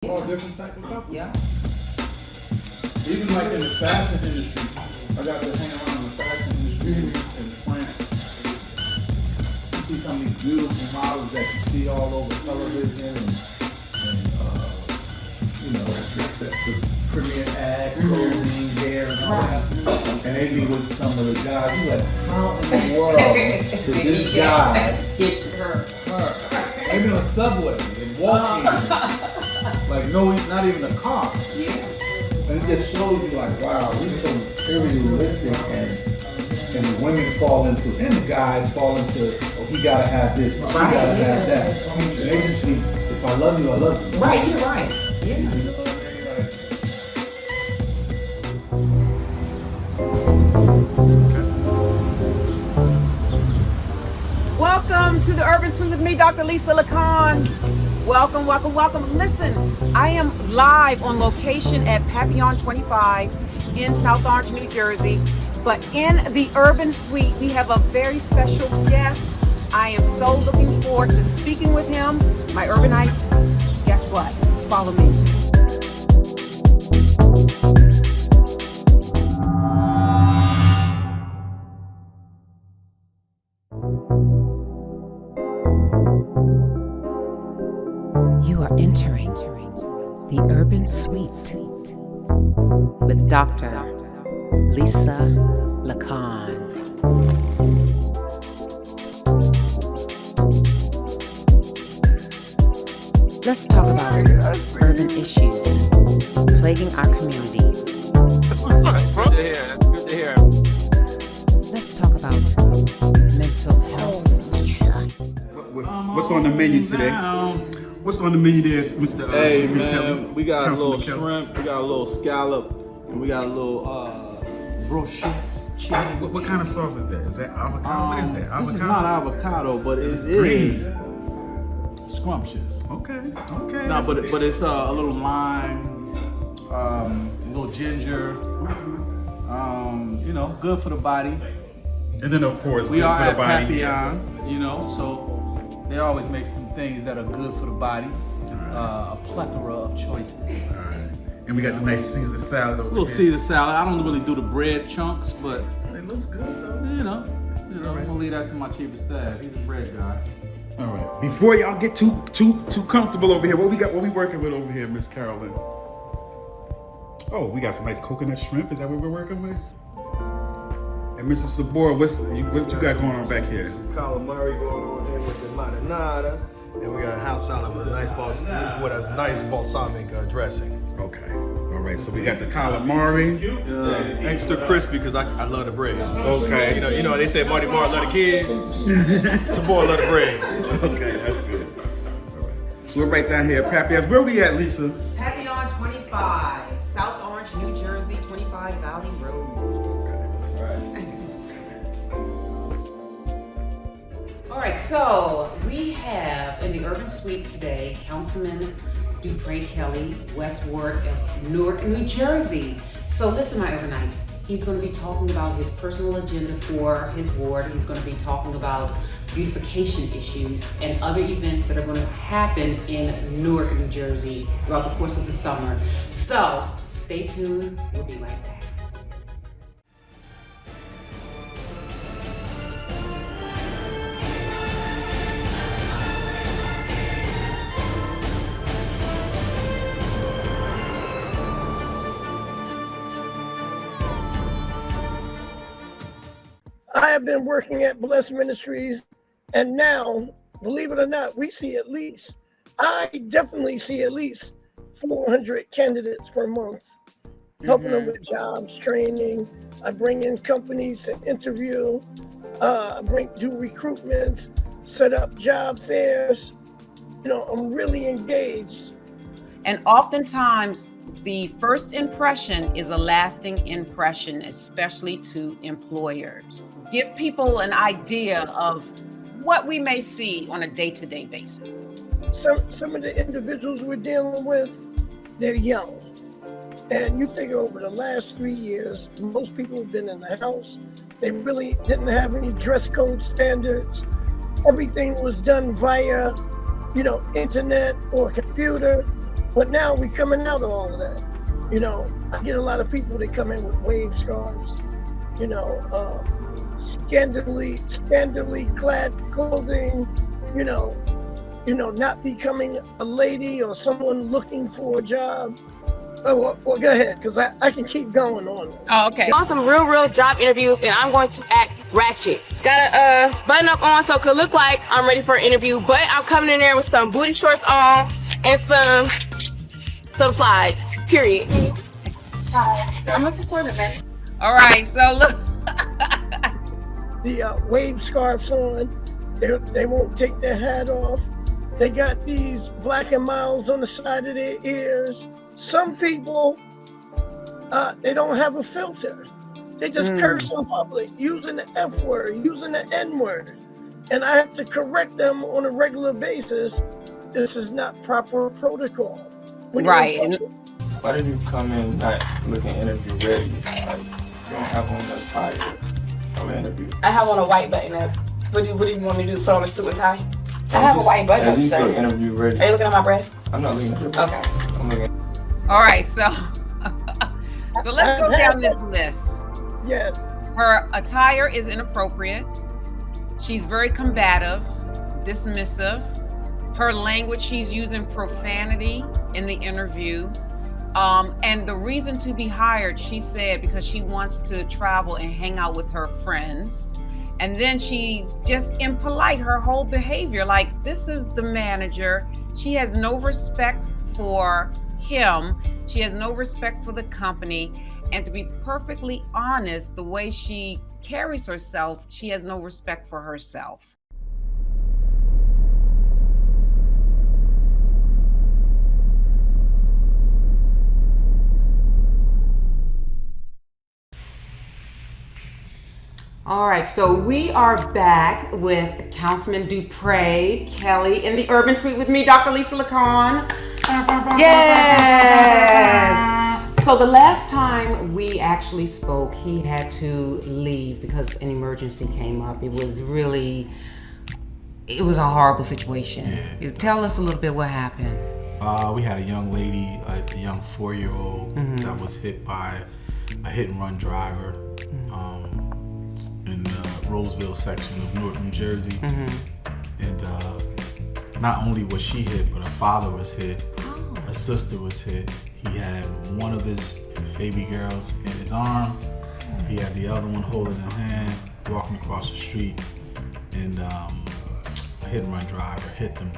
All different type of couples. Yeah. Even like in the fashion industry, I got to hang around in the fashion industry in France. You see some of these beautiful models that you see all over television and you know, the premiere ads, clothing, hair, and all that. And they be with some of the guys. You like, how in the world did this guy hit her? They be on a subway and walking, like no, not even a car. Yeah. And it just shows you like, wow, we're so materialistic, and the women fall into, and the guys fall into, oh, he gotta have this, he gotta have that. And they just be, if I love you, I love you. Right, you're right. Yeah. Welcome to the Urban Suite with me, Dr. LisaMLaCon. Welcome, welcome, welcome. Listen, I am live on location at Papillon 25 in South Orange, New Jersey. But in the Urban Suite, we have a very special guest. I am so looking forward to speaking with him. My urbanites, guess what? Follow me. You are entering the Urban Suite with Dr. LisaMLaCon. Let's talk about urban issues plaguing our community. That's good to hear. That's good to hear. Let's talk about mental health. What's on the menu today? What's on the menu there, Mr. Hey Kelly? man, we got a Councilman little Kelly. shrimp, we got a little scallop, and we got a little brochette chicken. What kind of sauce is that? Is that avocado? What is that? Avocado? This is not avocado, but it It's is green. scrumptious. Okay. No, but it's a little lime, a little ginger. You know, good for the body. And then of course, We good are for the at body. Papillons, you know, so they always make some things that are good for the body. A plethora of choices. All right. And we got the nice Caesar salad over A little here. Caesar salad. I don't really do the bread chunks, but It looks good though. you know, I'm gonna leave that to my chief of staff. He's a bread guy. All right. Before y'all get too comfortable over here, what we working with over here, Miss Carolyn? Oh, we got some nice coconut shrimp. Is that what we're working with? And Mr. Sabor, what you got going on back here? Some calamari going on here with the marinara, and we got a house salad with a nice balsamic dressing. Okay. All right. So we got the calamari. Extra crispy because I love the bread. Okay. You know they say Marty Martin love the kids. Sabor love the bread. Okay, that's good. All right. So we're right down here at Papillon's. Where we at, Lisa? Papillon 25, South Orange, New Jersey, 25 Valley Road. All right, so we have in the Urban Suite today, Councilman Dupre Kelly, West Ward of Newark, New Jersey. So listen, my urbanites, he's going to be talking about his personal agenda for his ward. He's going to be talking about beautification issues and other events that are going to happen in Newark, New Jersey throughout the course of the summer. So stay tuned. We'll be right back. I have been working at Bless Ministries, and now, believe it or not, I definitely see at least 400 candidates per month, helping them with jobs, training. I bring in companies to interview, do recruitments, set up job fairs. You know, I'm really engaged. And oftentimes, the first impression is a lasting impression, especially to employers. Give people an idea of what we may see on a day-to-day basis. Some of the individuals we're dealing with, they're young. And you figure over the last 3 years, most people have been in the house. They really didn't have any dress code standards. Everything was done via, internet or computer But now we coming out of all of that. You know, I get a lot of people that come in with wave scarves, you know, scantily clad clothing, you know, not becoming a lady or someone looking for a job. Oh, well, go ahead, because I can keep going on. Oh, okay. On some real job interviews, and I'm going to act ratchet. Got a button up on so it could look like I'm ready for an interview, but I'm coming in there with some booty shorts on and some slides, period. Hi, I'm looking for the man. All right, so look. The wave scarves on, they won't take their hat off. They got these black and miles on the side of their ears. Some people, they don't have a filter. They just curse in public, using the F word, using the N word. And I have to correct them on a regular basis. This is not proper protocol. Right. Why did you come in not looking interview ready? Like, you don't have on the tie of an interview. I have on a white button up. What do you want me to do? Put on a suit and tie? I have a white button up, you sir. look interview ready. Are you looking at my breast? I'm not looking at your Okay. I'm looking. All right, so let's go down this list. Yes. Her attire is inappropriate. She's very combative, dismissive. Her language, she's using profanity in the interview. And the reason to be hired, she said, because she wants to travel and hang out with her friends. And then she's just impolite, her whole behavior. Like, this is the manager. She has no respect for him. She has no respect for the company. And to be perfectly honest, the way she carries herself, she has no respect for herself. All right, so we are back with Councilman Dupre Kelly in the Urban Suite with me, Dr. LisaMLaCon. Yes! So the last time we actually spoke, he had to leave because an emergency came up. It was a horrible situation. Yeah. Tell us a little bit what happened. We had a young lady, a young 4-year-old that was hit by a hit and run driver. In the Roseville section of Newark, New Jersey. And not only was she hit, but her father was hit, her sister was hit. He had one of his baby girls in his arm. He had the other one holding her hand, walking across the street. And a hit and run driver hit them,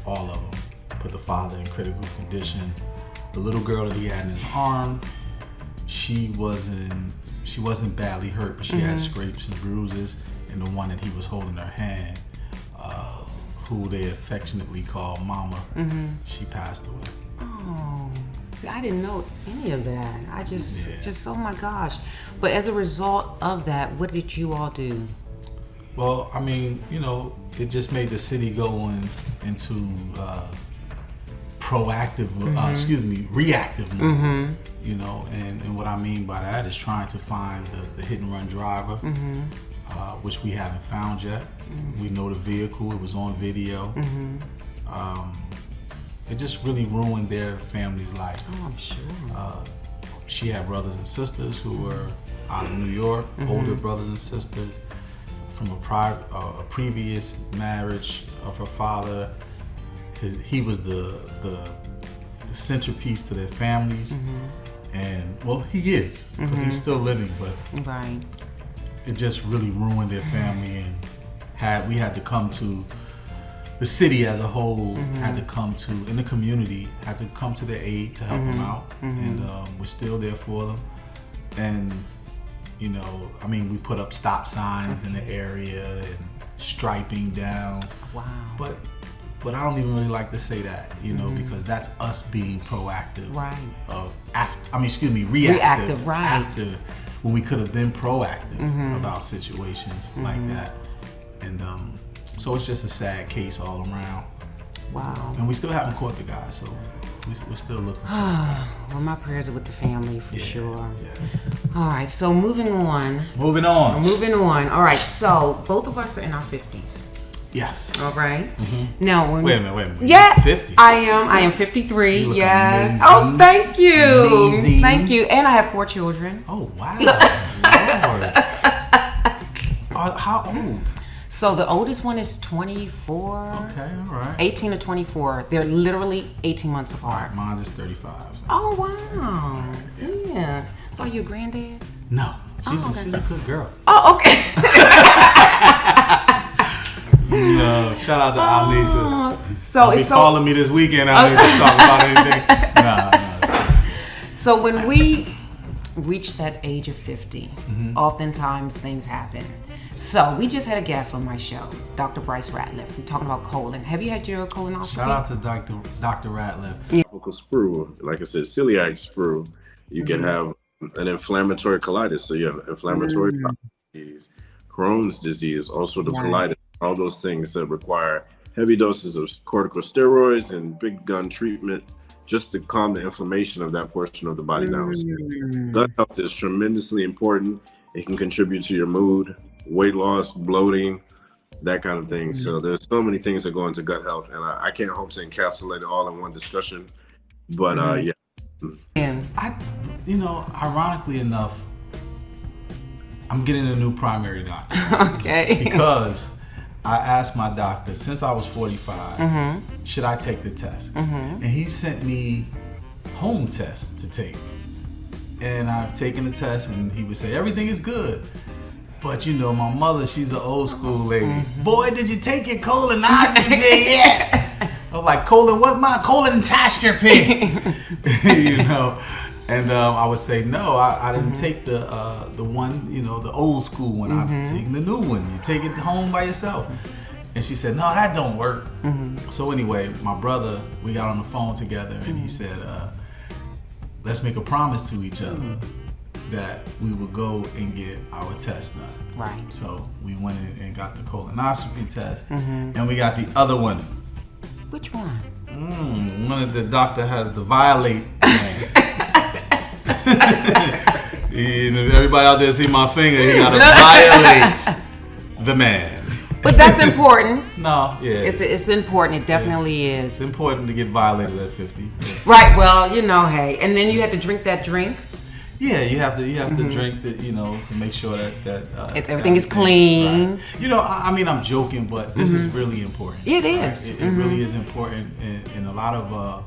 all of them, put the father in critical condition. The little girl that he had in his arm, she wasn't badly hurt, but she had scrapes and bruises. And the one that he was holding her hand, who they affectionately call Mama, she passed away. Oh, see, I didn't know any of that. I just, oh my gosh. But as a result of that, what did you all do? Well, I mean, it just made the city go into reactive mode. And what I mean by that is trying to find the hit and run driver, which we haven't found yet. We know the vehicle, it was on video. It just really ruined their family's life. Oh, I'm sure. She had brothers and sisters who were out of New York, older brothers and sisters from a previous marriage of her father. He was the centerpiece to their families. And well, he is, because he's still living, but it just really ruined their family. And we had to come to the city as a whole, had to come to, in the community, had to come to their aid to help them out. And we're still there for them. And we put up stop signs in the area and striping down. Wow. But I don't even really like to say that, because that's us being proactive. Right. Reactive. Right. After, when we could have been proactive about situations like that. And so it's just a sad case all around. Wow. And we still haven't caught the guy, so we're still looking for the guy. Well, my prayers are with the family for sure. Yeah. All right, so moving on. Moving on. All right, so both of us are in our 50s. Yes. All right. Now, when Wait a minute. Yeah, You're 50. I am 53. You look Yes. amazing. Oh, thank you. Amazing. Thank you. And I have 4 children. Oh, wow. Lord. How old? So the oldest one is 24. Okay, all right. 18 to 24. They're literally 18 months All apart. right, mine's is 35. Oh, wow. Yeah. So are you a granddad? No, she's, okay. she's a good girl. Oh, okay. No, shout out to Alnisa. So Don't be it's so. calling me this weekend, Alnisa, to talk about anything. No. So when we reach that age of 50, oftentimes things happen. So we just had a guest on my show, Dr. Bryce Ratliff. We're talking about colon. Have you had your colonoscopy? Shout out to Dr. Ratliff. Cervical sprue, like I said, celiac sprue, you can have an inflammatory colitis. So you have inflammatory disease, Crohn's disease, ulcerative colitis, all those things that require heavy doses of corticosteroids and big gun treatment just to calm the inflammation of that portion of the body down. So gut health is tremendously important. It can contribute to your mood, weight loss, bloating, that kind of thing. So there's so many things that go into gut health, and I can't hope to encapsulate it all in one discussion. But yeah. Ironically enough, I'm getting a new primary doctor. Okay. Because I asked my doctor, since I was 45, should I take the test? And he sent me home tests to take. And I've taken the test, and he would say, everything is good. But you know, my mother, she's an old school lady. Boy, did you take your colonoscopy yet? I was like, what my colonoscopy? You know? And I would say, no, I didn't take the one, the old school one. I've taken the new one. You take it home by yourself. And she said, no, that don't work. So anyway, my brother, we got on the phone together, and he said, let's make a promise to each other that we will go and get our test done. Right. So we went in and got the colonoscopy test, and we got the other one. Which one? One of the doctor has the violate. Everybody out there see my finger, he got to violate the man. But that's important. No, yeah. It's important. It definitely is. It's important to get violated at 50. Yeah. Right. Well, hey, and then you have to drink that drink. Yeah, you have to drink that, to make sure that everything is clean. Right. I'm joking, but this is really important. It is. Right? It really is important, and a lot of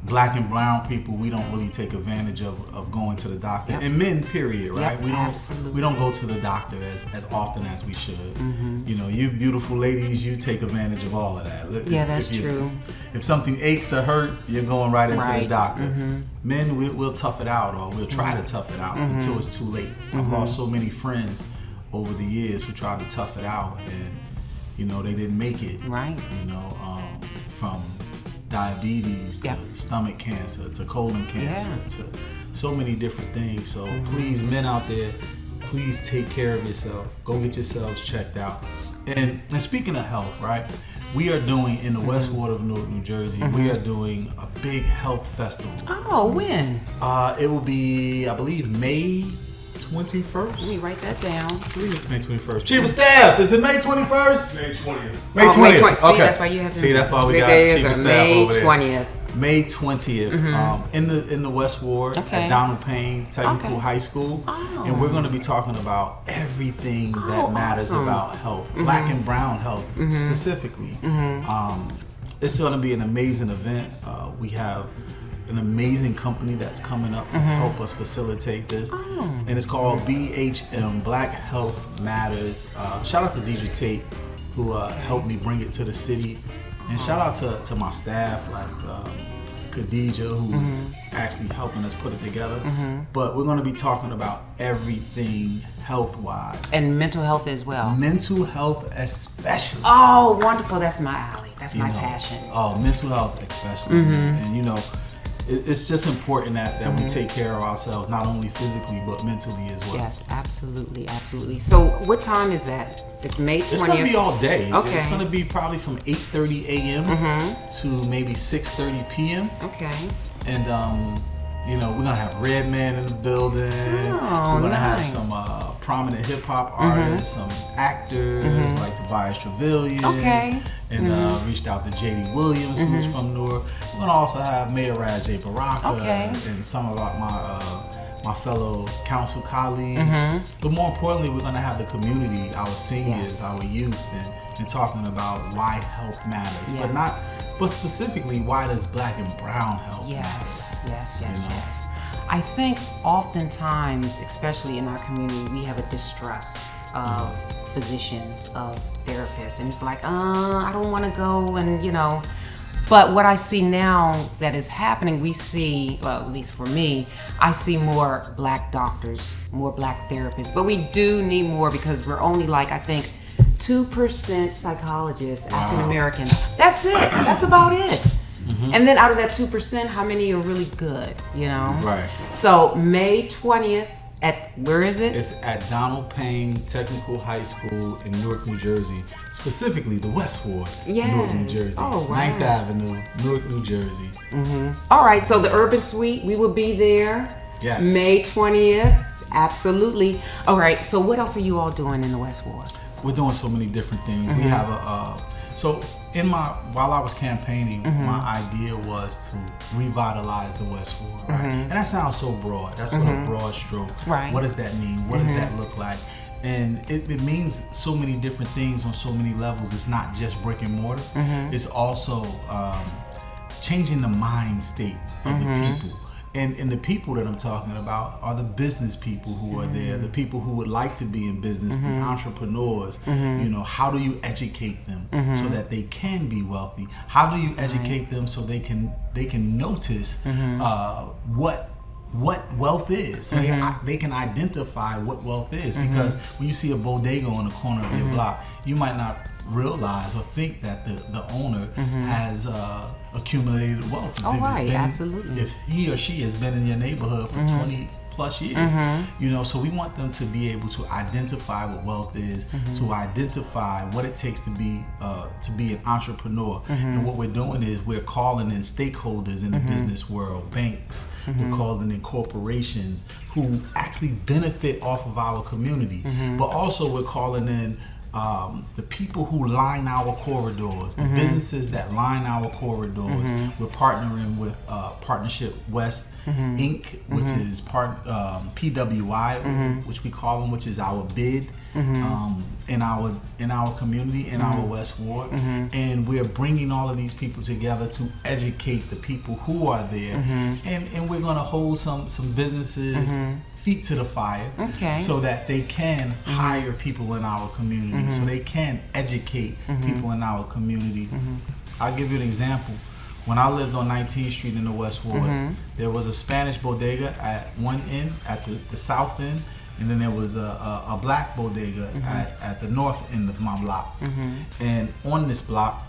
Black and brown people, we don't really take advantage of going to the doctor. Yep. And men, period, right? Yep, we don't go to the doctor as often as we should. You beautiful ladies, you take advantage of all of that. That's true. If something aches or hurt, you're going right into the doctor. Men, we'll tough it out, or we'll try to tough it out until it's too late. I've lost so many friends over the years who tried to tough it out, and they didn't make it. Right. From diabetes to stomach cancer to colon cancer to so many different things. So please, men out there, please take care of yourself. Go get yourselves checked out. And speaking of health, right? We are doing in the West Ward of Newark, New Jersey, we are doing a big health festival. Oh, when? It will be, I believe, May 21st. Let me write that down. I believe it's May 21st. Chief of Staff, is it May 21st? May 20th. May 20th. May 20th. See, Okay. that's why you have to. See, that's why we big got days Chief of are Staff May over there. 20th. May 20th, in the West Ward at Donald Payne Technical High School, and we're going to be talking about everything that matters about health, Black and brown health specifically. It's going to be an amazing event. We have an amazing company that's coming up to help us facilitate this, and it's called BHM, Black Health Matters. Shout out to Deidre Tate, who helped me bring it to the city, and shout out to my staff like Khadija, who is actually helping us put it together. But we're going to be talking about everything health-wise. And mental health as well. Mental health especially. Oh, wonderful. That's my alley. That's my passion. Oh, mental health especially. And it's just important that we take care of ourselves, not only physically, but mentally as well. Yes, absolutely, absolutely. So what time is that? It's May 20th? It's going to be all day. Okay. It's going to be probably from 8:30 a.m. to maybe 6:30 p.m. Okay. And, we're going to have Red Man in the building. Oh, we're going to have nice. some prominent hip hop artists, some actors like Tobias Trevelyan. Okay. And reached out to J.D. Williams, who's from Newark. We're gonna also have Mayor Rajay Baraka and some of my fellow council colleagues. But more importantly, we're gonna have the community, our seniors, our youth, and talking about why health matters, but specifically, why does Black and brown health matter? Yes. I think oftentimes, especially in our community, we have a distrust of physicians, of therapists, and it's like, I don't want to go, and But what I see now that is happening, we see, well, at least for me, I see more Black doctors, more Black therapists. But we do need more because we're only like, I think, 2% psychologists, African Americans. That's it. That's about it. And then out of that 2%, how many are really good, Right. So May 20th, where is it? It's at Donald Payne Technical High School in Newark, New Jersey. Specifically, the West Ward, Newark, New Jersey. Oh, wow. 9th Avenue, Newark, New Jersey. All right, so the Urban Suite, we will be there. Yes. May 20th, absolutely. All right, so what else are you all doing in the West Ward? We're doing so many different things. We have while I was campaigning, my idea was to revitalize the West Ward, right? And that sounds so broad. That's what a broad stroke. Right. What does that mean? What does that look like? And it means so many different things on so many levels. It's not just brick and mortar. It's also changing the mind state of the people. And the people that I'm talking about are the business people who are there, the people who would like to be in business, the entrepreneurs. How do you educate them so that they can be wealthy? How do you educate them so they can notice what wealth is, so they can identify what wealth is? Because when you see a bodega on the corner of your block, you might not realize or think that the owner has accumulated wealth. Absolutely. If he or she has been in your neighborhood for 20 plus years, so we want them to be able to identify what wealth is, to identify what it takes to be an entrepreneur. And what we're doing is we're calling in stakeholders in the business world, banks, we're calling in corporations who actually benefit off of our community, but also we're calling in the people who line our corridors, the businesses that line our corridors. We're partnering with Partnership West Inc., which is PWI, which we call them, which is our bid in our community, in our West Ward. And we're bringing all of these people together to educate the people who are there. And we're going to hold some businesses feet to the fire, so that they can hire people in our community, so they can educate people in our communities. I'll give you an example. When I lived on 19th Street in the West Ward, there was a Spanish bodega at one end, at the south end, and then there was a Black bodega at the north end of my block. And on this block,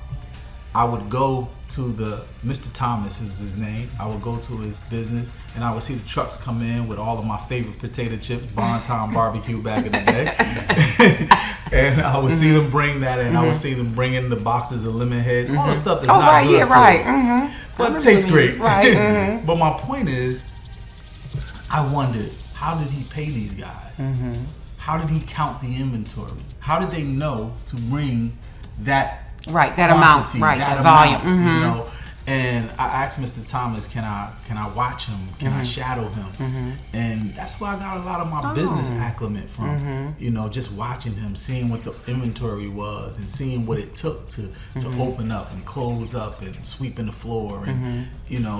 I would go to Mr. Thomas, was his name. I would go to his business, and I would see the trucks come in with all of my favorite potato chips, Bonton barbecue back in the day. And I would see them bring that in. I would see them bring in the boxes of lemon heads, all the stuff that's not good for us. But it tastes great. But my point is, I wondered, how did he pay these guys? How did he count the inventory? How did they know to bring that that amount, that volume, And I asked Mr. Thomas, can I watch him? Can I shadow him? And that's where I got a lot of my business acclimate from. Just watching him, seeing what the inventory was, and seeing what it took to open up and close up and sweeping the floor, and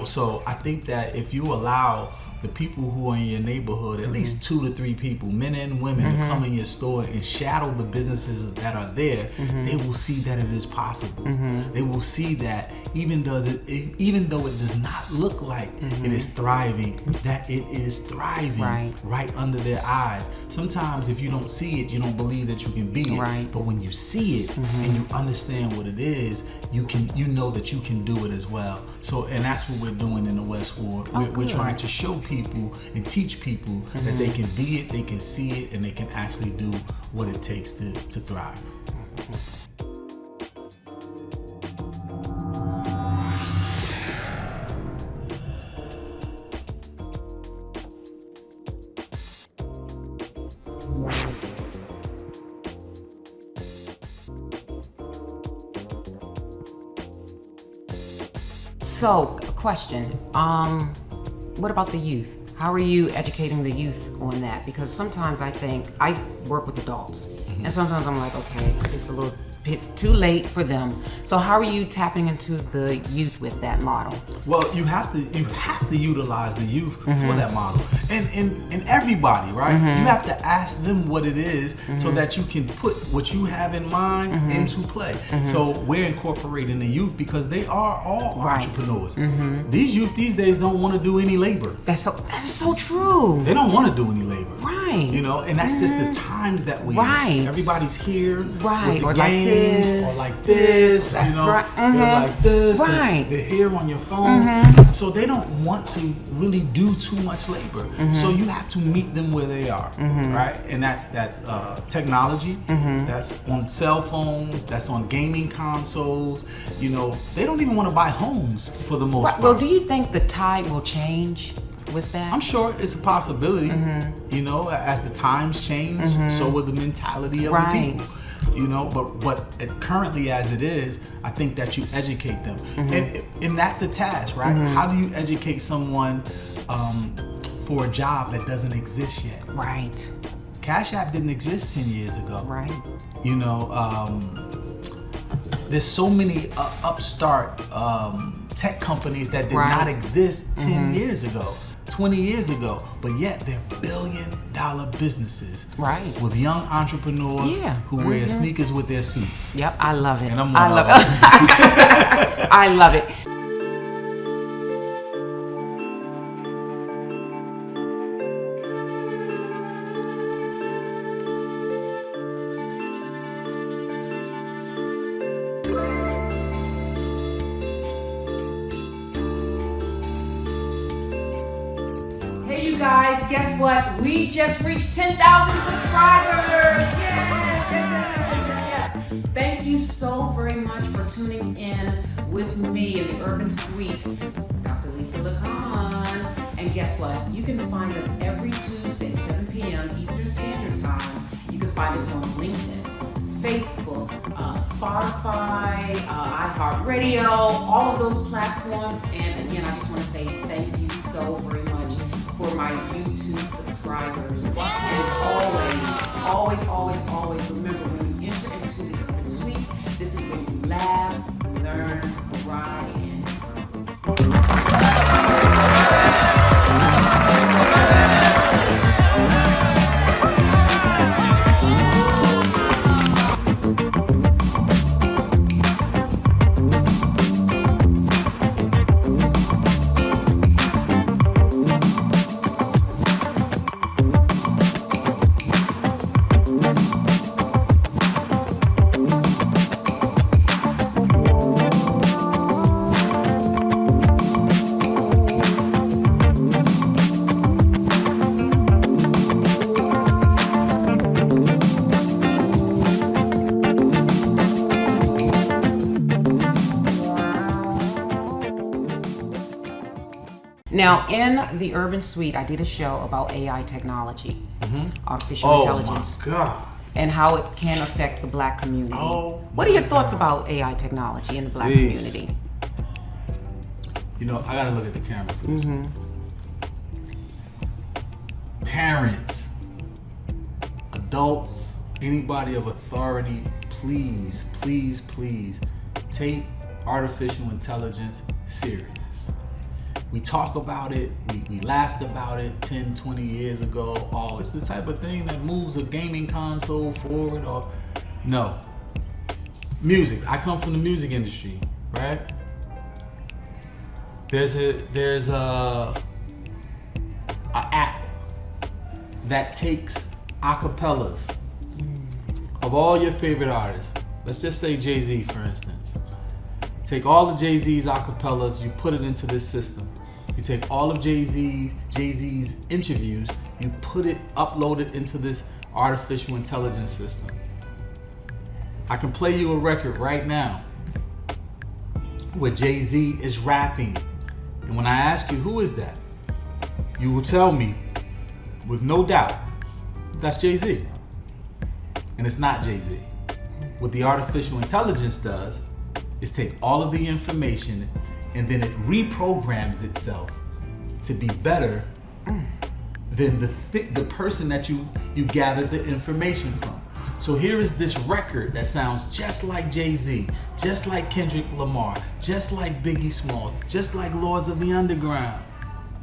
So I think that if you allow the people who are in your neighborhood, at least 2 to 3 people, men and women, to come in your store and shadow the businesses that are there, they will see that it is possible. They will see that even though it does not look like it is thriving, that it is thriving right under their eyes. Sometimes if you don't see it, you don't believe that you can be it. But when you see it and you understand what it is, you know that you can do it as well. So, and that's what we're doing in the West Ward. We're trying to show people and teach people that they can be it, they can see it, and they can actually do what it takes to thrive. So, question. What about the youth? How are you educating the youth on that? Because sometimes I think I work with adults, and sometimes I'm like, okay, it's a little bit too late for them. So how are you tapping into the youth with that model? Well, you have to utilize the youth for that model, and everybody, right? You have to ask them what it is so that you can put what you have in mind into play. So we're incorporating the youth because they are all entrepreneurs. These youth these days don't want to do any labor. That's so true. They don't want to do any labor. Right. You know, and that's just the times that we Right. in. Everybody's here Right. with the Or games like this. or like this, you know, Right. they're like this, and Right. they're here on your phones. So they don't want to really do too much labor. So you have to meet them where they are, right? And that's technology. That's on cell phones. That's on gaming consoles. You know, they don't even want to buy homes for the most part. Well, do you think the tide will change with that? I'm sure it's a possibility. You know, as the times change, so will the mentality of the people. You know, but currently as it is, I think that you educate them, and that's the task, right? How do you educate someone for a job that doesn't exist yet? Right. Cash App didn't exist 10 years ago. Right. You know, there's so many upstart tech companies that did not exist 10 years ago. 20 years ago, but yet they're billion-dollar businesses, right? With young entrepreneurs who wear sneakers with their suits. Yep, I love it. And I'm I one love of them. it. I love it. Hey you guys, guess what? We just reached 10,000 subscribers! Yes! Thank you so very much for tuning in with me in the Urban Suite, Dr. LisaMLaCon. And guess what? You can find us every Tuesday, 7 p.m. Eastern Standard Time. You can find us on LinkedIn, Facebook, Spotify, iHeartRadio, all of those platforms. And again, I just want to say thank you so very much for my YouTube subscribers. And always remember, when you enter into the Urban Suite, this is when you laugh, learn, cry, and grow. Now, in the Urban Suite, I did a show about AI technology, artificial intelligence. Oh my God. And how it can affect the Black community. What are your thoughts about AI technology in the Black community? You know, I gotta look at the camera for this one. Parents, adults, anybody of authority, please, please, please take artificial intelligence serious. We talk about it, we laughed about it 10, 20 years ago. Oh, it's the type of thing that moves a gaming console forward, or no. Music, I come from the music industry, right? There's a app that takes acapellas of all your favorite artists. Let's just say Jay-Z, for instance. Take all of Jay-Z's acapellas, you put it into this system. You take all of Jay-Z's interviews, you upload it into this artificial intelligence system. I can play you a record right now where Jay-Z is rapping. And when I ask you, who is that? You will tell me with no doubt, that's Jay-Z. And it's not Jay-Z. What the artificial intelligence does is take all of the information and then it reprograms itself to be better than the person that you gathered the information from. So here is this record that sounds just like Jay-Z, just like Kendrick Lamar, just like Biggie Smalls, just like Lords of the Underground,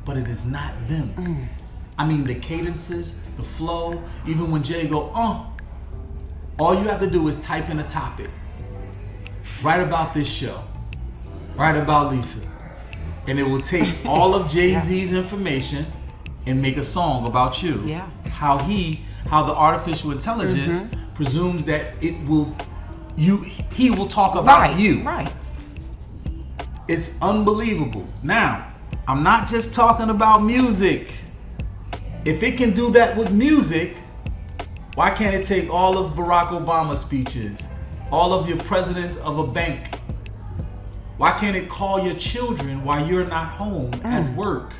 but it is not them. I mean, the cadences, the flow, even when Jay go, all you have to do is type in a topic. Write about this show. Write about Lisa. And it will take all of Jay-Z's information and make a song about you. Yeah. How the artificial intelligence presumes that he will talk about you. Right. It's unbelievable. Now, I'm not just talking about music. If it can do that with music, why can't it take all of Barack Obama's speeches, all of your presidents of a bank? Why can't it call your children while you're not home at work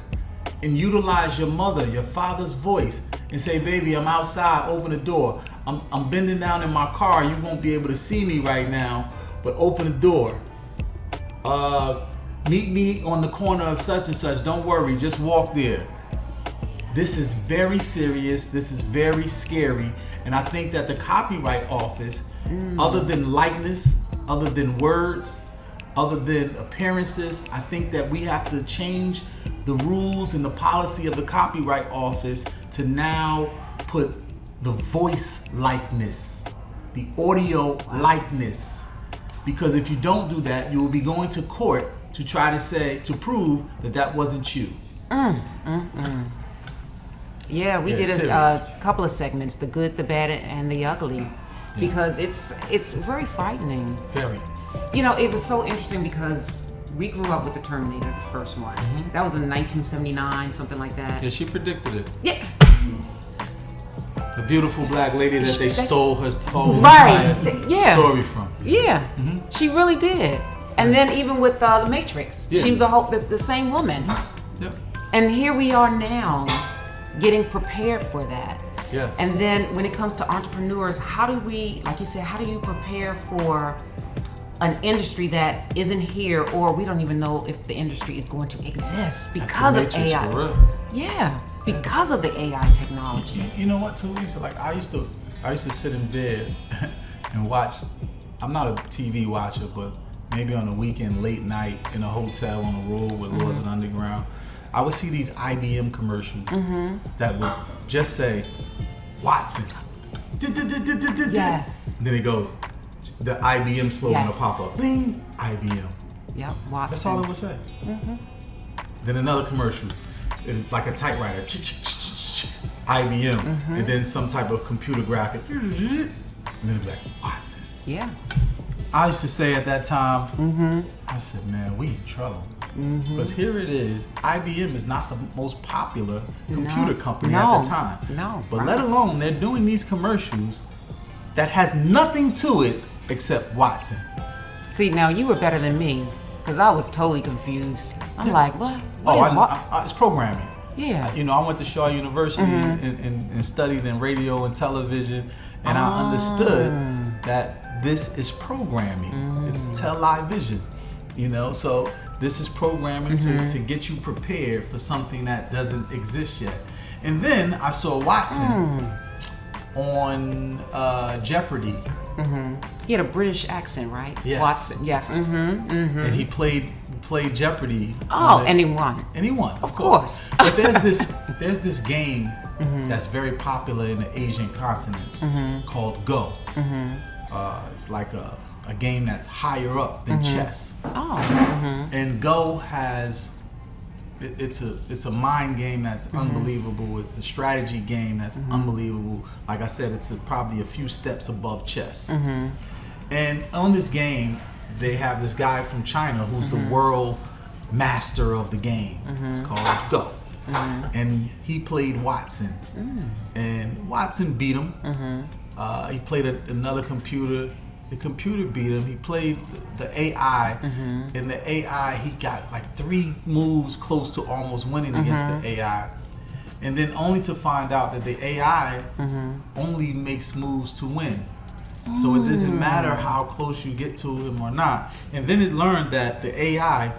and utilize your mother, your father's voice and say, baby, I'm outside, open the door. I'm bending down in my car. You won't be able to see me right now, but open the door. Meet me on the corner of such and such. Don't worry, just walk there. This is very serious. This is very scary. And I think that the Copyright Office, other than likeness, other than words, other than appearances, I think that we have to change the rules and the policy of the Copyright Office to now put the voice likeness, the audio likeness. Because if you don't do that, you will be going to court to try to prove that that wasn't you. Yeah, we did a couple of segments, the good, the bad, and the ugly, because it's very frightening. Very. You know, it was so interesting because we grew up with the Terminator, the first one. That was in 1979, something like that. Yeah, she predicted it. Yeah. The beautiful black lady that they stole her whole entire story from. Yeah, she really did. And then even with the Matrix, she was the same woman. Yep. And here we are now, getting prepared for that. Yes. And then when it comes to entrepreneurs, how do we, like you said, how do you prepare for an industry that isn't here, or we don't even know if the industry is going to exist because of AI? For real. Yeah, because of the AI technology. You know what, too, Lisa? Like I used to sit in bed and watch. I'm not a TV watcher, but maybe on the weekend, late night in a hotel on the road with Lords of the Underground, I would see these IBM commercials that would just say, Watson. Yes. And then it goes, the IBM slogan will pop up. Bing, IBM. Yep, Watson. That's all it would say. Then another commercial, like a typewriter, IBM, and then some type of computer graphic, and then it'd be like, Watson. Yeah. I used to say at that time, I said, man, we in trouble. Because here it is, IBM is not the most popular computer company at the time. No. But let alone, they're doing these commercials that has nothing to it except Watson. See, now you were better than me, because I was totally confused. I'm like, what? It's programming. Yeah. You know, I went to Shaw University and studied in radio and television, and I understood that this is programming. It's television, you know? So this is programming to get you prepared for something that doesn't exist yet. And then I saw Watson on Jeopardy. He had a British accent, right? Yes. Watson, yes. And he played Jeopardy. And he won. And he won, of course. But there's this game that's very popular in the Asian continents called Go. It's like a game that's higher up than chess. And Go has it's a mind game that's unbelievable. It's a strategy game that's unbelievable. Like I said, it's probably a few steps above chess. And on this game, they have this guy from China who's the world master of the game. It's called Go. And he played Watson. And Watson beat him. He played another computer. The computer beat him. He played the AI. And the AI, he got like 3 moves close to almost winning against the AI. And then only to find out that the AI only makes moves to win. So it doesn't matter how close you get to him or not. And then it learned that the AI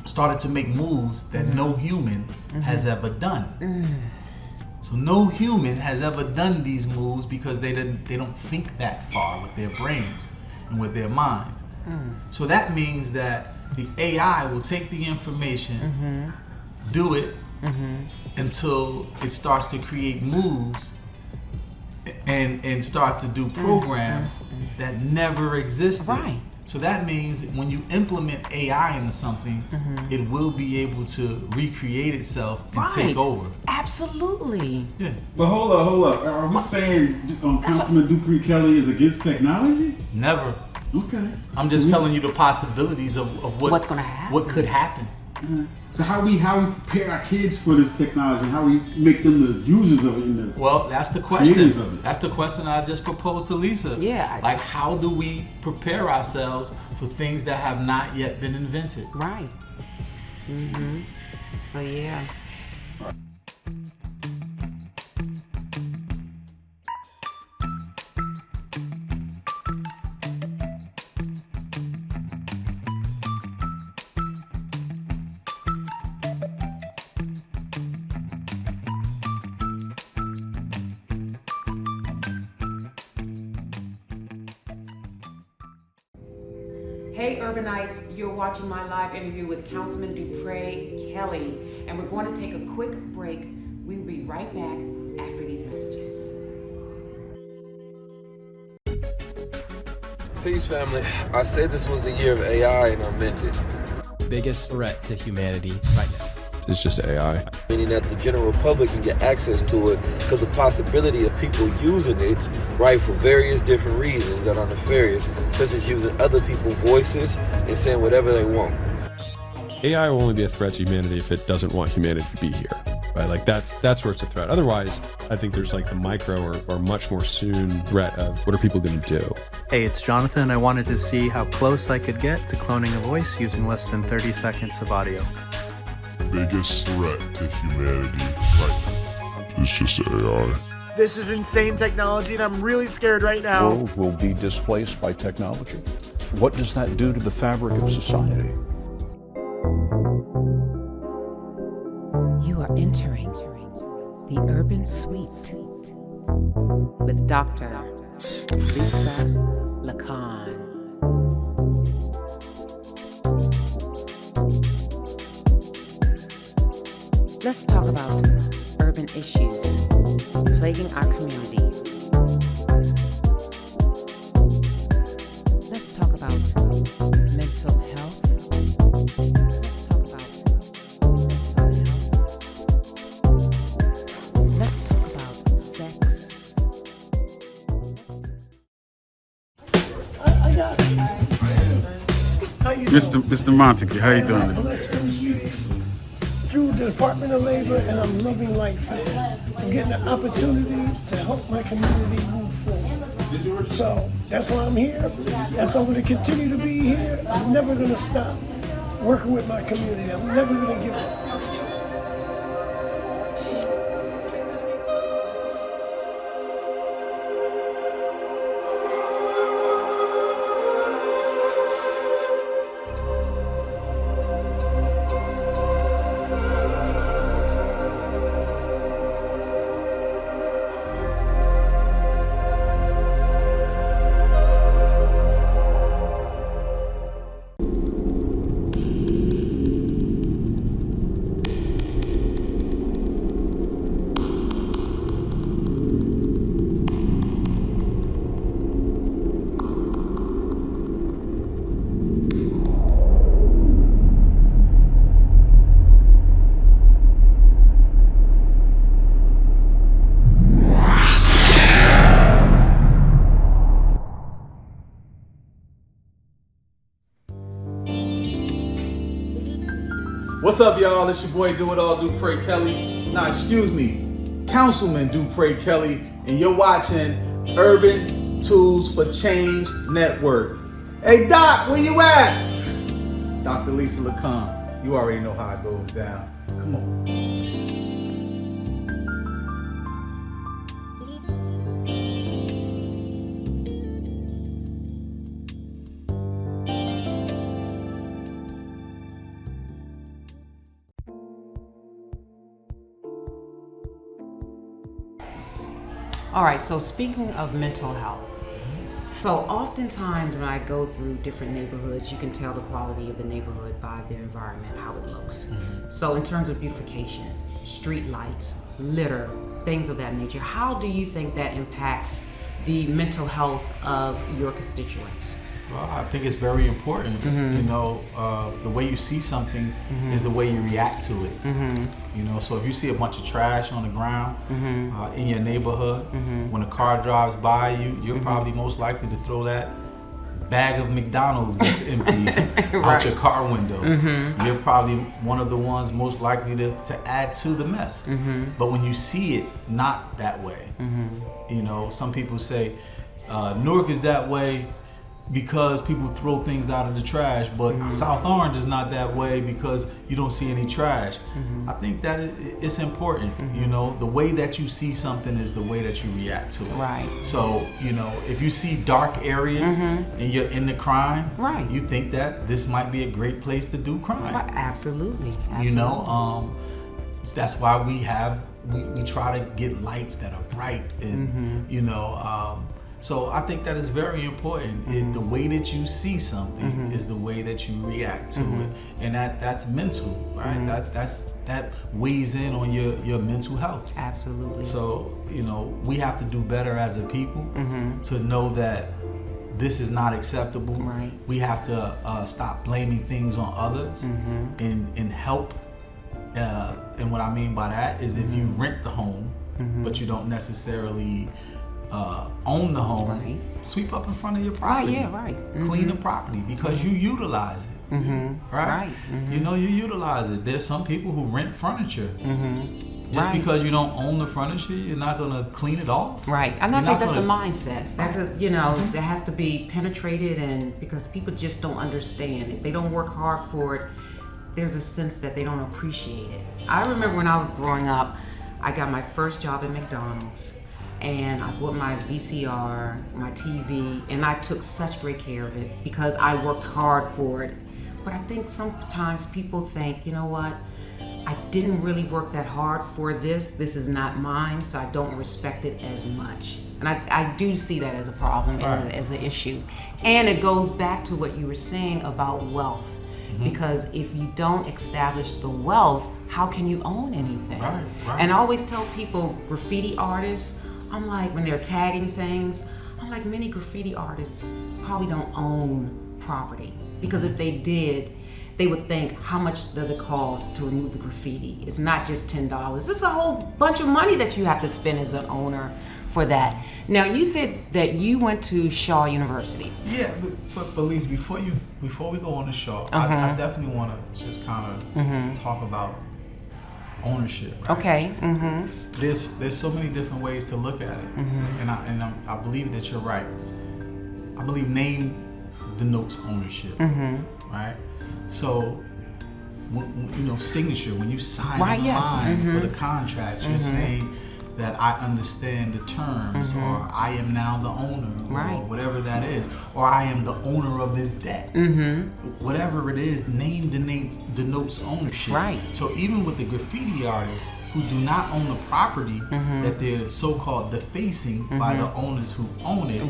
started to make moves that no human has ever done. So no human has ever done these moves because they don't think that far with their brains and with their minds. So that means that the AI will take the information, do it until it starts to create moves and start to do programs that never existed. Right. So that means when you implement AI into something, it will be able to recreate itself and take over. Absolutely. Yeah. But hold up. Are we saying Councilman Dupre Kelly is against technology? Never. Okay. I'm just telling you the possibilities of What's gonna happen. What could happen. So how we prepare our kids for this technology, how we make them the users of it in the Well, that's the question. creators of it. That's the question I just proposed to Lisa. Yeah. Like, how do we prepare ourselves for things that have not yet been invented? Right. So yeah. Hey Urbanites, you're watching my live interview with Councilman Dupre Kelly, and we're going to take a quick break. We will be right back after these messages. Peace, family. I said this was the year of AI, and I meant it. Biggest threat to humanity right now. It's just AI. Meaning that the general public can get access to it because the possibility of people using it, right, for various different reasons that are nefarious, such as using other people's voices and saying whatever they want. AI will only be a threat to humanity if it doesn't want humanity to be here, right? Like that's where it's a threat. Otherwise, I think there's like the micro or much more soon threat of what are people going to do? Hey, it's Jonathan. I wanted to see how close I could get to cloning a voice using less than 30 seconds of audio. Biggest threat to humanity right now is just AI. This is insane technology, and I'm really scared right now. The world will be displaced by technology. What does that do to the fabric of society? You are entering the Urban Suite with Dr. LisaMLaCon. Let's talk about urban issues plaguing our community. Let's talk about mental health. Let's talk about sex. I got it. How you Mr. Montague, how you doing? Blessed Ministries through the Department of Labor, and I'm loving life, man. I'm getting the opportunity to help my community move forward. So that's why I'm here. That's why I'm going to continue to be here. I'm never going to stop working with my community. I'm never going to give up. What's up, y'all? It's your boy Do It All Dupre Kelly. Excuse me, Councilman Dupre Kelly, and you're watching Urban Tools for Change Network. Hey Doc, where you at? Dr. LisaMLaCon. You already know how it goes down. Come on. All right, so speaking of mental health, so oftentimes when I go through different neighborhoods, you can tell the quality of the neighborhood by their environment, how it looks. So in terms of beautification, street lights, litter, things of that nature, how do you think that impacts the mental health of your constituents? Well, I think it's very important. You know, the way you see something is the way you react to it. You know, so if you see a bunch of trash on the ground in your neighborhood, when a car drives by you, you're probably most likely to throw that bag of McDonald's that's empty out your car window. You're probably one of the ones most likely to add to the mess. But when you see it not that way, you know, some people say Newark is that way because people throw things out of the trash, but South Orange is not that way because you don't see any trash. I think that it's important. You know, the way that you see something is the way that you react to it. Right. So, you know, if you see dark areas and you're into crime, you think that this might be a great place to do crime. Right. Absolutely. You know, that's why we try to get lights that are bright and you know. So I think that is very important. The way that you see something is the way that you react to it, and that's mental, right? That weighs in on your mental health. Absolutely. So you know, we have to do better as a people to know that this is not acceptable. Right. We have to stop blaming things on others and help. And what I mean by that is if you rent the home, but you don't necessarily own the home, sweep up in front of your property. Clean the property because you utilize it. Right? You know, you utilize it. There's some people who rent furniture. Just because you don't own the furniture, you're not gonna clean it off. Right. And I think that's a mindset. That's you know, that has to be penetrated, and because people just don't understand. If they don't work hard for it, there's a sense that they don't appreciate it. I remember when I was growing up, I got my first job at McDonald's. And I bought my VCR, my TV, and I took such great care of it because I worked hard for it. But I think sometimes people think, you know what, I didn't really work that hard for this. This is not mine, so I don't respect it as much. And I do see that as a problem and as an issue. And it goes back to what you were saying about wealth. Because if you don't establish the wealth, how can you own anything? And I always tell people, graffiti artists, I'm like, when they're tagging things, I'm like, many graffiti artists probably don't own property. Because if they did, they would think, how much does it cost to remove the graffiti? It's not just $10. It's a whole bunch of money that you have to spend as an owner for that. Now, you said that you went to Shaw University. Yeah, but Lisa, before we go on to Shaw, I definitely want to just kind of talk about ownership. Right? Okay. There's so many different ways to look at it, and I believe that you're right. I believe name denotes ownership, right? So, you know, signature, when you sign the line for the contract, you're saying that I understand the terms, or I am now the owner, or whatever that is, or I am the owner of this debt. Whatever it is, name denotes ownership. So even with the graffiti artists who do not own the property that they're so-called defacing by the owners who own it,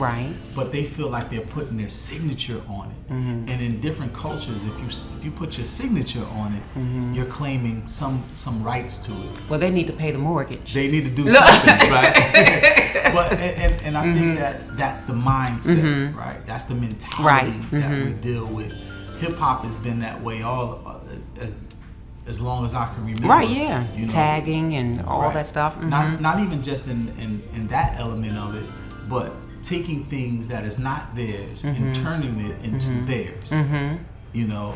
but they feel like they're putting their signature on it. And in different cultures, if you put your signature on it, you're claiming some rights to it. Well, they need to pay the mortgage. They need to do something, right? But and I think that's the mindset, right? That's the mentality that we deal with. Hip hop has been that way as long as I can remember. You know, tagging and all that stuff. Not even just in that element of it, but taking things that is not theirs and turning it into theirs. You know,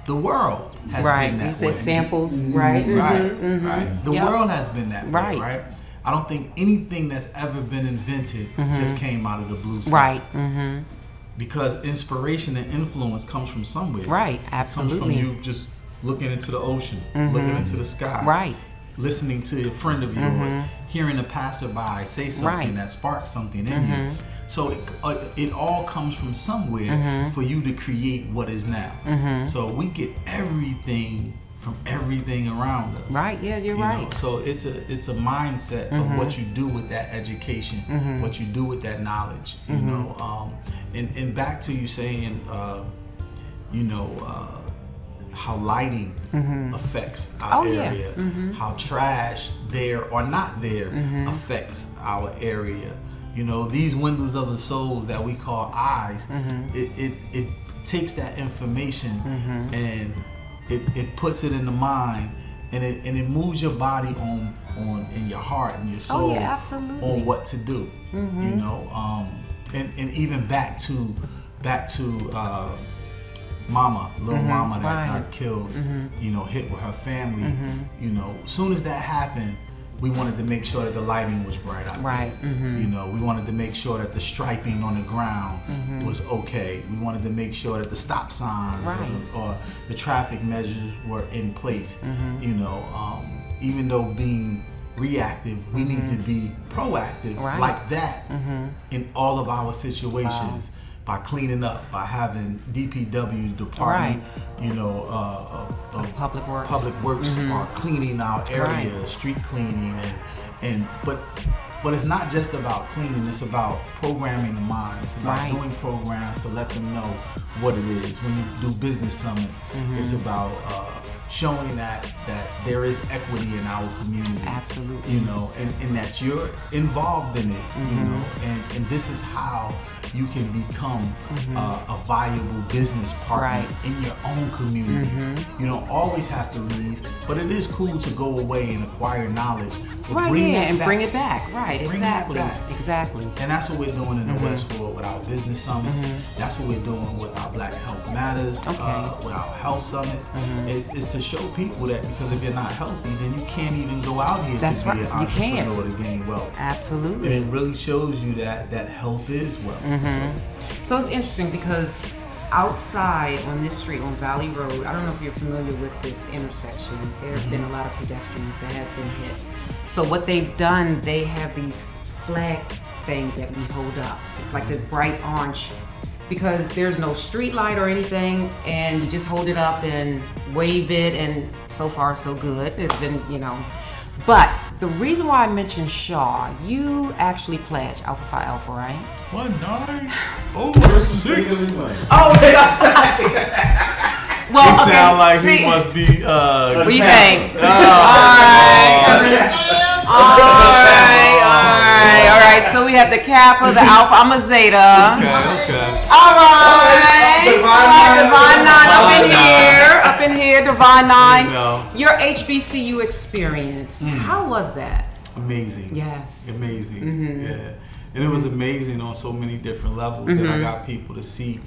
the world has been that way. You said samples, right? Right. The world has been that way, right? I don't think anything that's ever been invented just came out of the blue sky. Because inspiration and influence comes from somewhere. Absolutely. It comes from you just looking into the ocean, looking into the sky, listening to a friend of yours, hearing a passerby say something that sparks something in you. So it all comes from somewhere for you to create what is now. So we get everything everything around us. Right. Yeah, you're You right. know, so it's a mindset of what you do with that education, what you do with that knowledge. You know, and back to you saying, how lighting affects our area, how trash there or not there affects our area. You know, these windows of the souls that we call eyes, it takes that information and it puts it in the mind, and it moves your body on in your heart and your soul on what to do. You know, and even back to Mama, little Mama that got killed, you know, hit with her family. You know, as soon as that happened, we wanted to make sure that the lighting was bright out there. You know, we wanted to make sure that the striping on the ground was okay. We wanted to make sure that the stop signs or the traffic measures were in place. You know, even though being reactive, we need to be proactive like that in all of our situations. By cleaning up, by having DPW department, you know, Public Works, are cleaning our area, street cleaning, but it's not just about cleaning. It's about programming the mind. It's about doing programs to let them know what it is. When you do business summits, it's about showing that there is equity in our community. Absolutely. You know, and that you're involved in it. You know, and this is how you can become a valuable business partner in your own community. You don't always have to leave, but it is cool to go away and acquire knowledge. Bring it back. Exactly. And that's what we're doing in the Westwood with our business summits. That's what we're doing with our Black Health Matters, with our health summits, is to show people that because if you're not healthy, then you can't even go out here to be an entrepreneur to gain wealth. Absolutely. And it really shows you that health is wealth. So it's interesting because outside on this street, on Valley Road, I don't know if you're familiar with this intersection. There have been a lot of pedestrians that have been hit. So what they've done, they have these flag things that we hold up. It's like this bright orange, because there's no street light or anything, and you just hold it up and wave it, and so far so good. It's been, you know. But the reason why I mentioned Shaw, you actually pledged Alpha Phi Alpha, right? 19 over 6. Oh, sorry. Well, he sound like he must be. What do you think? All right. So we have the Kappa, the Alpha. I'm a Zeta. Okay. All right. Divine 9 up in here. Divine 9. Your HBCU experience. How was that? Amazing. Yes. Amazing. Yeah. And it was amazing on so many different levels that I got people to see.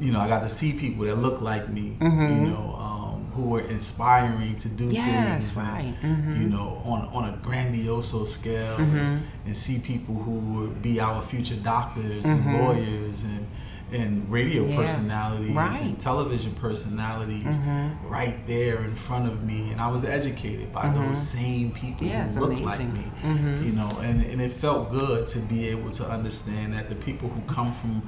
You know, I got to see people that look like me. You know, who were inspiring to do things. And, you know, on a grandioso scale, and see people who would be our future doctors and lawyers and radio personalities and television personalities right there in front of me, and I was educated by those same people who look like me. You know, and it felt good to be able to understand that the people who come from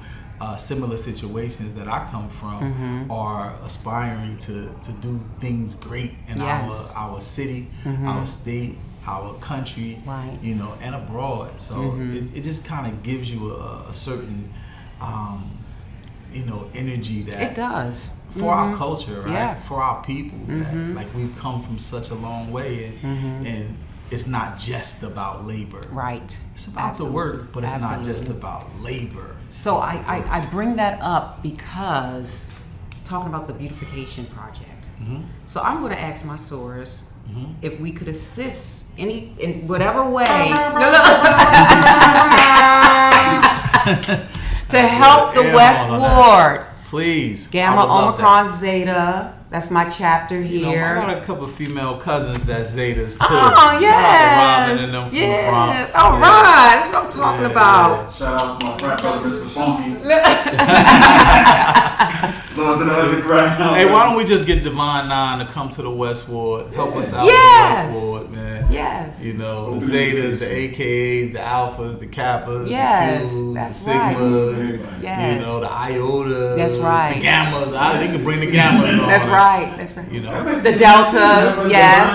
similar situations that I come from are aspiring to do things great in our city, our state, our country, you know, and abroad. So it just kind of gives you a certain you know, energy that it does for our culture, right? Yes. For our people, that, like, we've come from such a long way, and it's not just about labor, right? It's about the work, but it's not just about labor. So I bring that up because talking about the beautification project. So I'm going to ask my source if we could assist in whatever way to help the West Ward. Please. Gamma, Omicron, Zeta. That's my chapter here. You know, I got a couple female cousins that's Zetas too. Oh, yes. Shout out to Robin and them from the Bronx. All right. That's what I'm talking about. Shout out to my frat brother, Mr. Funky. Those in the underground. Hey, why don't we just get Divine 9 to come to the West Ward, help us out with the West Ward, man. Yes. You know, the Zetas, the AKAs, the Alphas, the Kappas, Yes, the Qs, that's the Sigmas, right. Yes. you know, the Iotas, That's right. the Gammas. They can bring the Gammas on. That's right. That's right. You know, the Deltas, yes.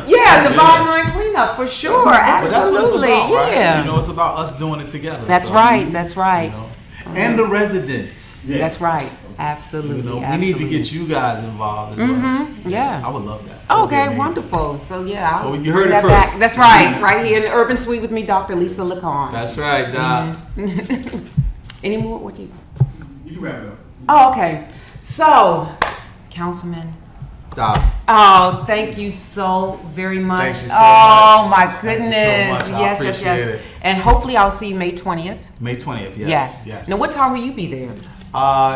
Yeah, divine line cleanup for sure. But Absolutely. that's what it's about, right? Yeah. You know, it's about us doing it together. That's so, right. That's right. You know, and the residents. Yeah. That's right. Absolutely. You know, absolutely. we need to get you guys involved as well. Yeah. I would love that. Okay, wonderful. So yeah, So I'll you heard bring it that first. back. That's right. Right here in the Urban Suite with me, Dr. LisaMLaCon. That's right, Doc. Any more? What you? You can wrap it up. Oh, okay. So, Councilman. Doc. Oh, thank you so very much. Thank you so oh much. my goodness. Thank you so much. I Yes, appreciate it. And hopefully I'll see you May 20th. May 20th, yes. Yes. Now what time will you be there?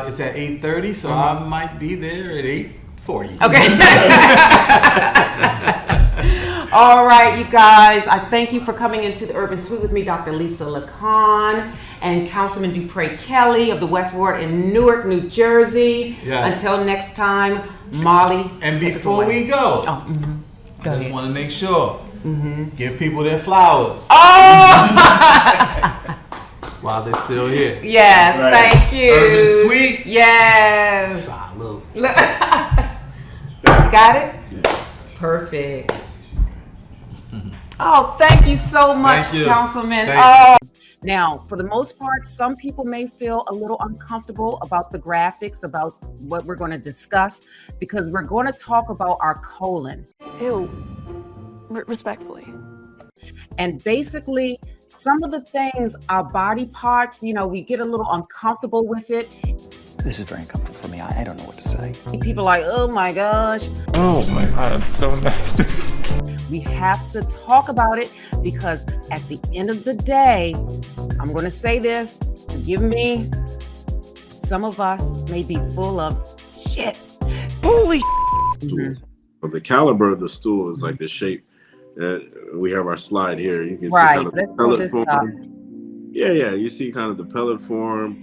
It's at 8:30, so I might be there at 8:40. Okay. All right, you guys. I thank you for coming into the Urban Suite with me, Dr. LisaMLaCon and Councilman Dupre Kelly of the West Ward in Newark, New Jersey. Yes. Until next time, Molly. And before we go, I just want to make sure, give people their flowers. Oh! While they're still here. Yes, thank you. Urban Suite. Yes. Salute. Got it? Yes. Perfect. Oh, thank you so much, Thank you. Councilman. Thank you. Now, for the most part, some people may feel a little uncomfortable about the graphics, about what we're going to discuss, because we're going to talk about our colon. Ew. Respectfully. And basically, some of the things, our body parts, you know, we get a little uncomfortable with it. This is very uncomfortable for me. I don't know what to say. People are like, oh my gosh. Oh my God, I'm so nasty. We have to talk about it because at the end of the day, I'm going to say this, forgive me, some of us may be full of shit. Holy Stools. But the caliber of the stool is like the shape that we have our slide here. You can see Right, kind of the let's pull pellet this form. up. Yeah, you see kind of the pellet form.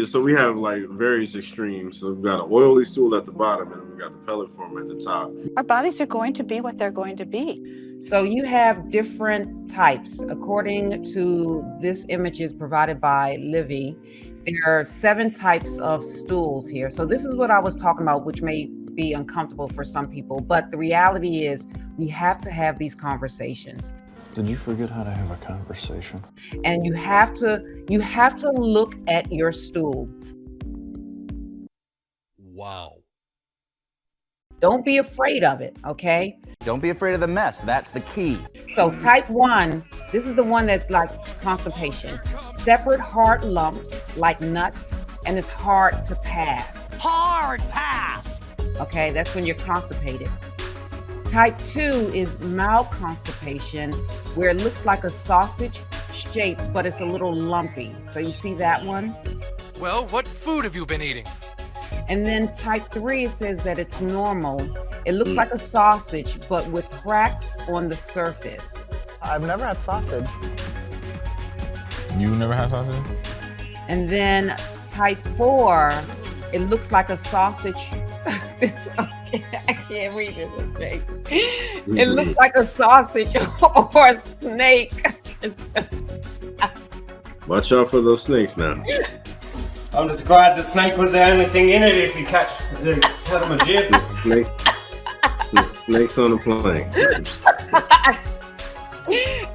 So we have like various extremes. So we've got an oily stool at the bottom, and then we've got the pellet form at the top. Our bodies are going to be what they're going to be. So you have different types. According to this image is provided by Livy, there are 7 types of stools here. So this is what I was talking about, which may be uncomfortable for some people. But the reality is we have to have these conversations. Did you forget how to have a conversation? And you have to look at your stool. Wow. Don't be afraid of it, okay? Don't be afraid of the mess. That's the key. So type 1, this is the one that's like constipation. Separate hard lumps like nuts, and it's hard to pass. Hard pass. Okay, that's when you're constipated. Type 2 is mild constipation, where it looks like a sausage shape, but it's a little lumpy. So you see that one? Well, what food have you been eating? And then type 3 says that it's normal. It looks like a sausage, but with cracks on the surface. I've never had sausage. You never had sausage? And then type 4, it looks like a sausage. I can't read this. It looks like a sausage or a snake. Watch out for those snakes now. I'm just glad the snake was the only thing in it if you catch them a jib. Snakes on the plane.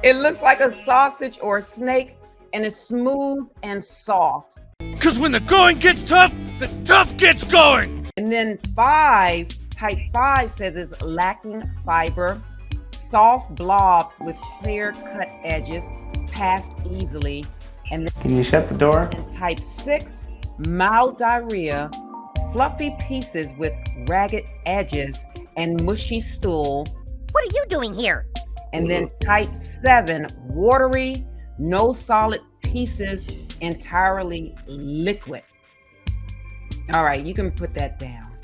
It looks like a sausage or a snake, and it's smooth and soft. Because when the going gets tough, the tough gets going. And then 5, type 5 says it's lacking fiber, soft blob with clear cut edges, passed easily. And then Can you shut the door? type 6, mild diarrhea, fluffy pieces with ragged edges, and mushy stool. What are you doing here? And then type 7, watery, no solid pieces, entirely liquid. All right, you can put that down.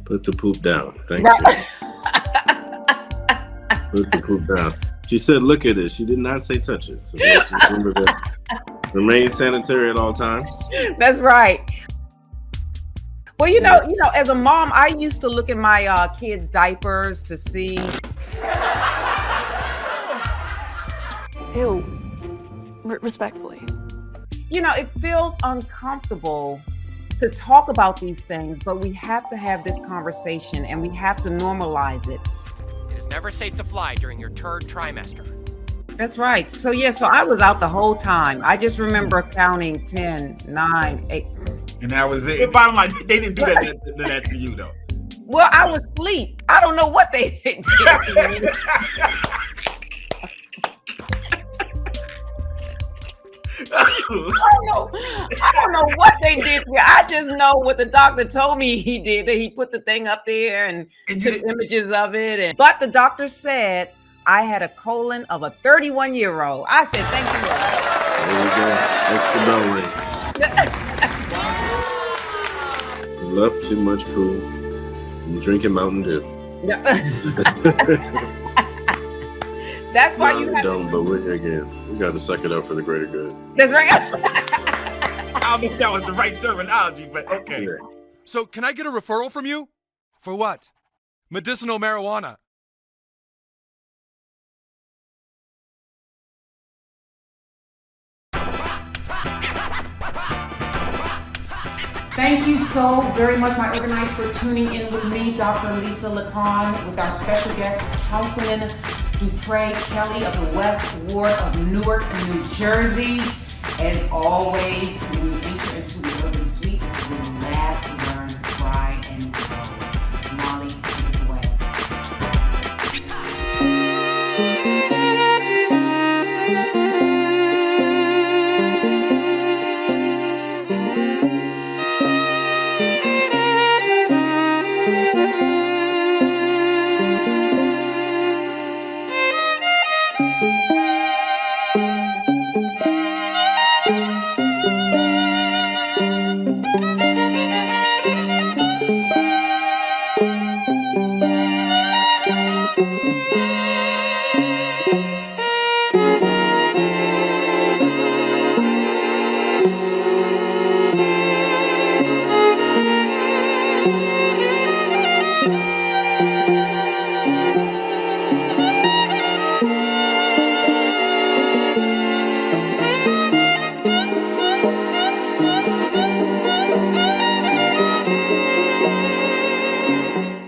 Put the poop down. Thank Right. you. Put the poop down. She said, look at it. She did not say touch it. So just remember that. Remain sanitary at all times. That's right. Well, you know, as a mom, I used to look at my kids' diapers to see Ew. Respectfully. You know, it feels uncomfortable to talk about these things, but we have to have this conversation and we have to normalize it. It is never safe to fly during your third trimester. That's right. So so I was out the whole time. I just remember counting 10, 9, 8. And that was it. Bottom line, they didn't do that to you though. Well, I was asleep. I don't know what they did to me. I don't know what they did to me. I just know what the doctor told me he did, that he put the thing up there and took images of it. But the doctor said I had a colon of a 31-year-old. I said, thank you. There you go. Extra bell rings. You left too much poo. And drinking Mountain Dew. That's why you have don't, but we got to suck it up for the greater good. That's right. I don't know if that was the right terminology, but okay. Yeah. So can I get a referral from you? For what? Medicinal marijuana. Thank you so very much, my Urbanites, for tuning in with me, Dr. LisaMLaCon, with our special guest, Councilman Dupre Kelly of the West Ward of Newark, New Jersey. As always, when you enter into the Urban Suite, this is where you laugh, learn, cry, and grow. Molly, take us away.